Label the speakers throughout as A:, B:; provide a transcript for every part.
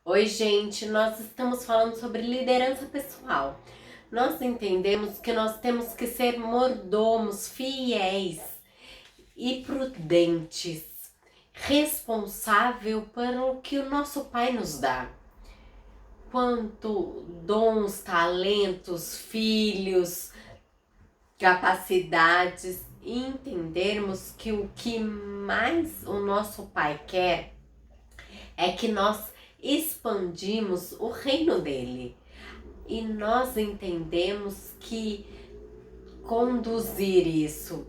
A: Oi, gente, nós estamos falando sobre liderança pessoal. Nós entendemos que nós temos que ser mordomos, fiéis e prudentes, responsável pelo que o nosso Pai nos dá. Quanto dons, talentos, filhos, capacidades, e entendermos que o que mais o nosso Pai quer é que nós expandimos o reino dele. E nós entendemos que conduzir isso,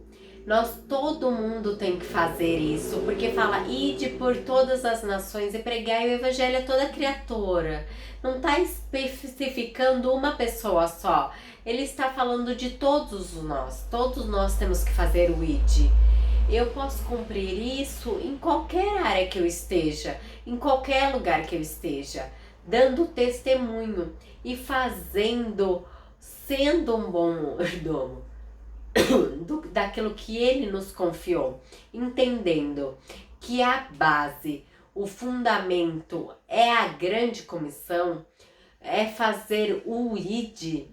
A: todo mundo tem que fazer isso, porque fala, ide por todas as nações e pregai o evangelho a toda criatura. Não está especificando uma pessoa só, ele está falando de todos nós temos que fazer o ide. Eu posso cumprir isso em qualquer área que eu esteja, em qualquer lugar que eu esteja, dando testemunho e fazendo, sendo um bom mordomo daquilo que ele nos confiou, entendendo que a base, o fundamento é a grande comissão, é fazer o ID,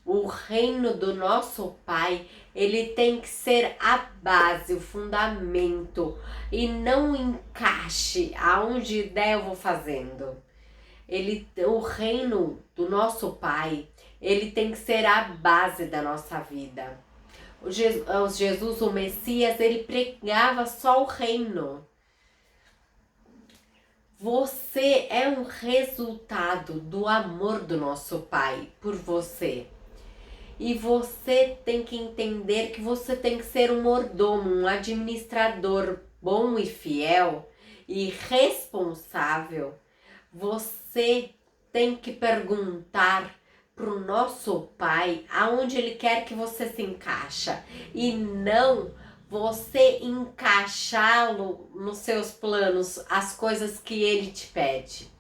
A: o reino do nosso Pai. Ele tem que ser a base, o fundamento, e não encaixe aonde der eu vou fazendo. O reino do nosso Pai, ele tem que ser a base da nossa vida. Jesus, o Messias, ele pregava só o reino. Você é um resultado do amor do nosso Pai por você. E você tem que entender que você tem que ser um mordomo, um administrador bom e fiel e responsável. Você tem que perguntar para o nosso Pai aonde Ele quer que você se encaixa e não você encaixá-lo nos seus planos, as coisas que Ele te pede.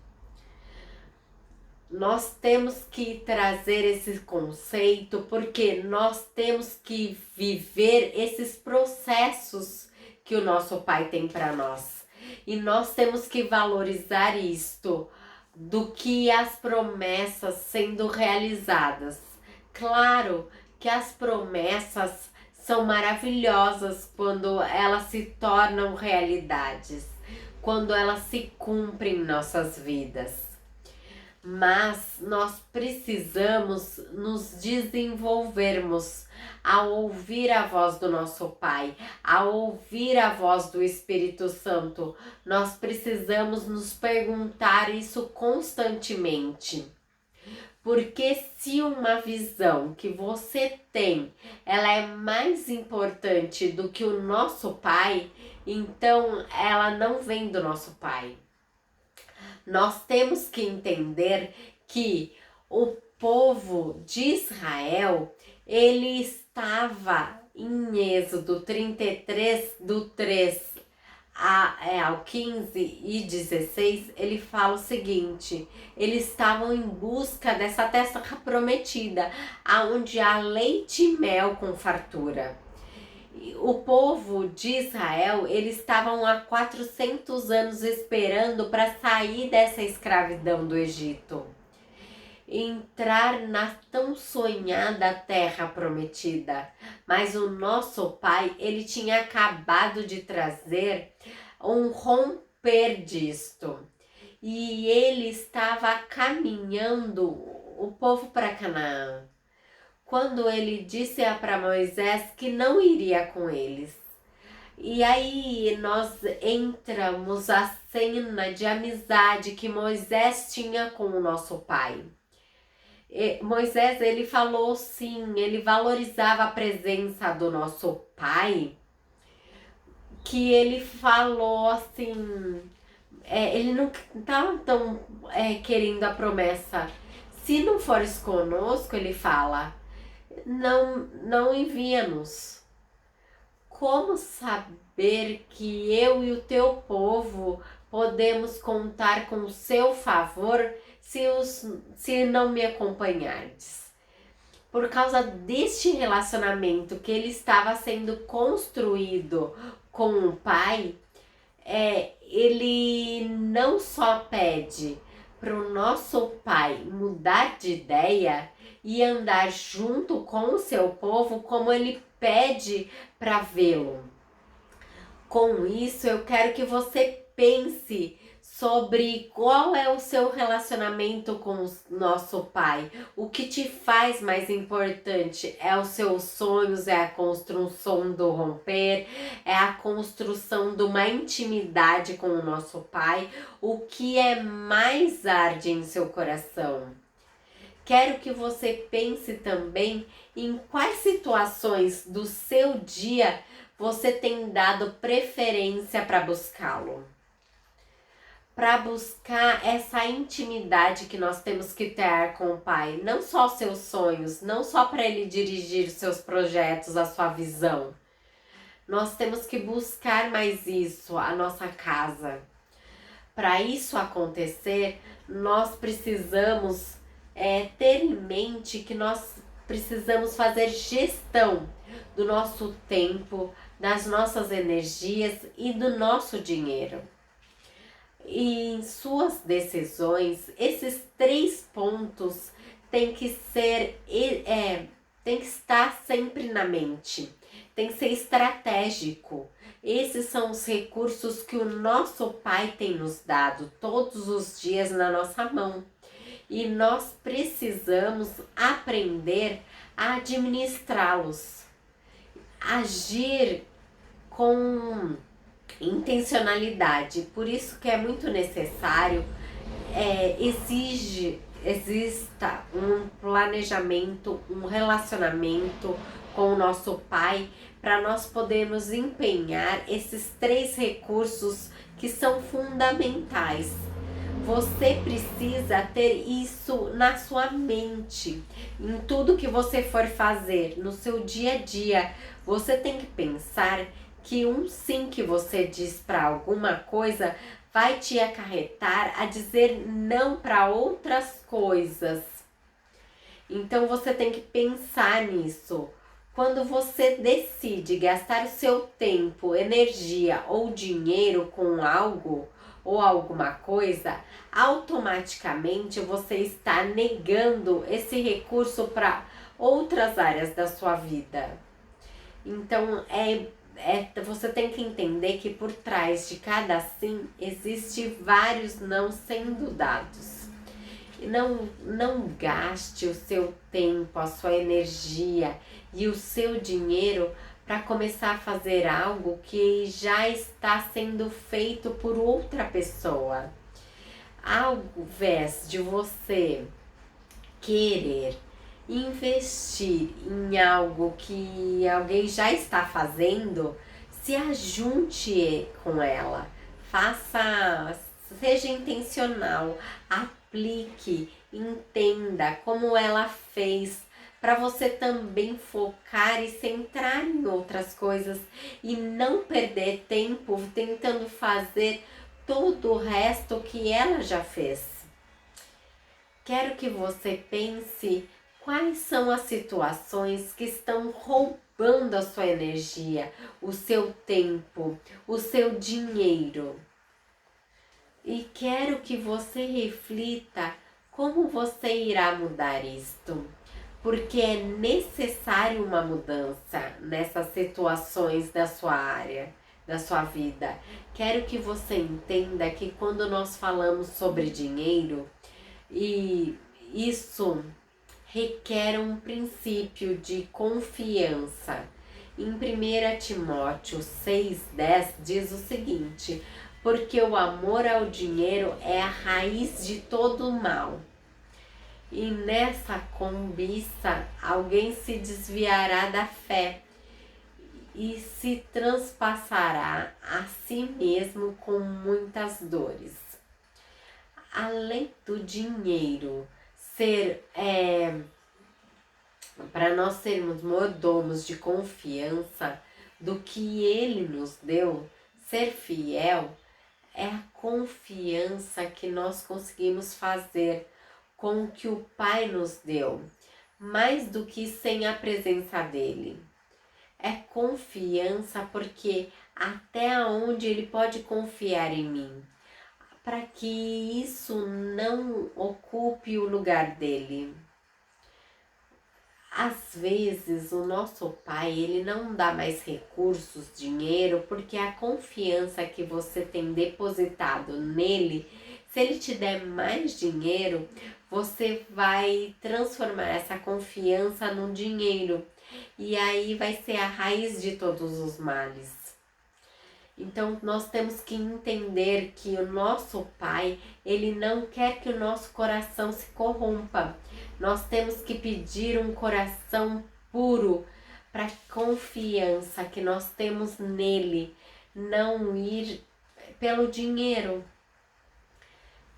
A: Nós temos que trazer esse conceito porque nós temos que viver esses processos que o nosso Pai tem para nós. E nós temos que valorizar isto, do que as promessas sendo realizadas. Claro que as promessas são maravilhosas quando elas se tornam realidades, quando elas se cumprem em nossas vidas. Mas nós precisamos nos desenvolvermos ao ouvir a voz do nosso Pai, ao ouvir a voz do Espírito Santo. Nós precisamos nos perguntar isso constantemente. Porque se uma visão que você tem, ela é mais importante do que o nosso Pai, então ela não vem do nosso Pai. Nós temos que entender que o povo de Israel, ele estava em Êxodo 33, do 3 ao 15 e 16, ele fala o seguinte: eles estavam em busca dessa terra prometida, aonde há leite e mel com fartura. O povo de Israel, eles estavam há 400 anos esperando para sair dessa escravidão do Egito, entrar na tão sonhada terra prometida. Mas o nosso Pai, ele tinha acabado de trazer um romper disto. E ele estava caminhando o povo para Canaã, quando ele disse para Moisés que não iria com eles. E aí nós entramos a cena de amizade que Moisés tinha com o nosso pai. Moisés, ele falou sim, ele valorizava a presença do nosso pai, que ele falou assim, ele não estava tão querendo a promessa. Se não fores conosco, ele fala, não envia-nos. Como saber que eu e o teu povo podemos contar com o seu favor se não me acompanhardes? Por causa deste relacionamento que ele estava sendo construído com o Pai, ele não só pede, para o nosso Pai mudar de ideia e andar junto com o seu povo como ele pede para vê-lo. Com isso, eu quero que você pense sobre qual é o seu relacionamento com o nosso Pai. O que te faz mais importante? É os seus sonhos, é a construção do romper, é a construção de uma intimidade com o nosso Pai. O que é mais arde em seu coração? Quero que você pense também em quais situações do seu dia você tem dado preferência para buscá-lo. Para buscar essa intimidade que nós temos que ter com o Pai. Não só seus sonhos, não só para Ele dirigir seus projetos, a sua visão. Nós temos que buscar mais isso, a nossa casa. Para isso acontecer, nós precisamos ter em mente que nós precisamos fazer gestão do nosso tempo, das nossas energias e do nosso dinheiro. E em suas decisões, esses 3 pontos têm que ser, tem que estar sempre na mente, tem que ser estratégico. Esses são os recursos que o nosso Pai tem nos dado todos os dias na nossa mão. E nós precisamos aprender a administrá-los, agir com intencionalidade. Por isso que é muito necessário, exista um planejamento, um relacionamento com o nosso Pai, para nós podermos empenhar esses 3 recursos que são fundamentais. Você precisa ter isso na sua mente, em tudo que você for fazer, no seu dia a dia. Você tem que pensar que um sim que você diz para alguma coisa vai te acarretar a dizer não para outras coisas. Então você tem que pensar nisso. Quando você decide gastar o seu tempo, energia ou dinheiro com algo ou alguma coisa, automaticamente você está negando esse recurso para outras áreas da sua vida. Então você tem que entender que por trás de cada sim existe vários não sendo dados. Não gaste o seu tempo, a sua energia e o seu dinheiro para começar a fazer algo que já está sendo feito por outra pessoa. Ao invés de você querer investir em algo que alguém já está fazendo, se ajunte com ela, seja intencional, aplique, entenda como ela fez, para você também focar e centrar em outras coisas e não perder tempo tentando fazer todo o resto que ela já fez. Quero que você pense quais são as situações que estão roubando a sua energia, o seu tempo, o seu dinheiro. E quero que você reflita como você irá mudar isto. Porque é necessário uma mudança nessas situações da sua área, da sua vida. Quero que você entenda que quando nós falamos sobre dinheiro, e isso requer um princípio de confiança. Em 1 Timóteo 6,10 diz o seguinte: porque o amor ao dinheiro é a raiz de todo o mal. E nessa cobiça, alguém se desviará da fé e se transpassará a si mesmo com muitas dores. Além do dinheiro ser, para nós sermos mordomos de confiança do que Ele nos deu, ser fiel é a confiança que nós conseguimos fazer com o que o Pai nos deu, mais do que sem a presença dele. É confiança porque até onde Ele pode confiar em mim? para que isso não ocupe o lugar dele. Às vezes o nosso pai, ele não dá mais recursos, dinheiro, porque a confiança que você tem depositado nele, se ele te der mais dinheiro, você vai transformar essa confiança num dinheiro. E aí vai ser a raiz de todos os males. Então nós temos que entender que o nosso pai, ele não quer que o nosso coração se corrompa. Nós temos que pedir um coração puro para confiança que nós temos nele, não ir pelo dinheiro.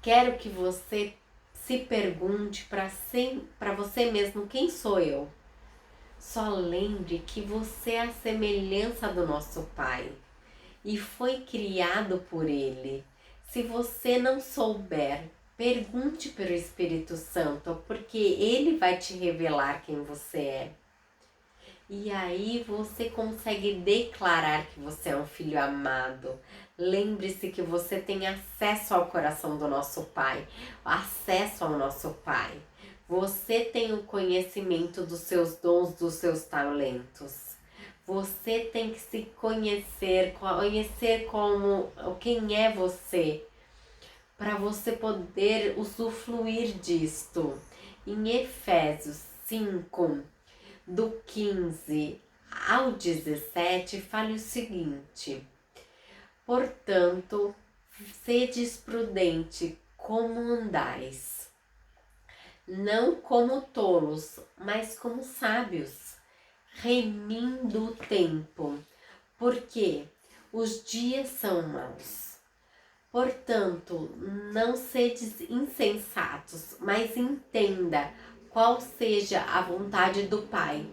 A: Quero que você se pergunte para você mesmo, quem sou eu? Só lembre que você é a semelhança do nosso pai e foi criado por ele. Se você não souber, pergunte pelo Espírito Santo, porque ele vai te revelar quem você é. E aí você consegue declarar que você é um filho amado. Lembre-se que você tem acesso ao coração do nosso Pai, acesso ao nosso Pai. Você tem o conhecimento dos seus dons, dos seus talentos. Você tem que se conhecer como quem é você, para você poder usufruir disto. Em Efésios 5, do 15 ao 17, fala o seguinte: portanto, sedes prudente como andais, não como tolos, mas como sábios, remindo o tempo, porque os dias são maus. Portanto, não sedes insensatos, mas entenda qual seja a vontade do Pai.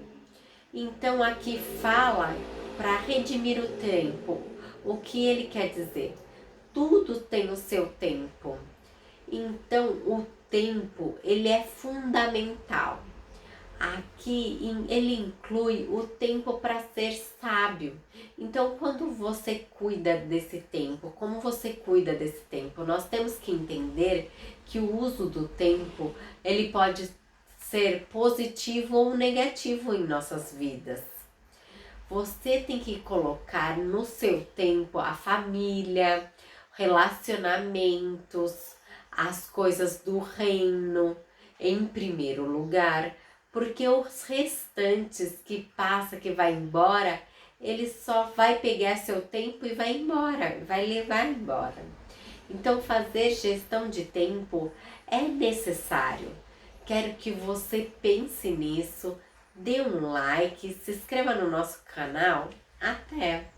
A: Então aqui fala para redimir o tempo. O que ele quer dizer? Tudo tem o seu tempo. Então o tempo, ele é fundamental. Aqui ele inclui o tempo para ser sábio. Então, quando você cuida desse tempo, como você cuida desse tempo? Nós temos que entender que o uso do tempo, ele pode ser positivo ou negativo em nossas vidas. Você tem que colocar no seu tempo a família, relacionamentos, as coisas do reino em primeiro lugar, porque os restantes que passa, que vai embora, ele só vai pegar seu tempo e vai embora, vai levar embora. Então fazer gestão de tempo é necessário. Quero que você pense nisso, dê um like, se inscreva no nosso canal. Até!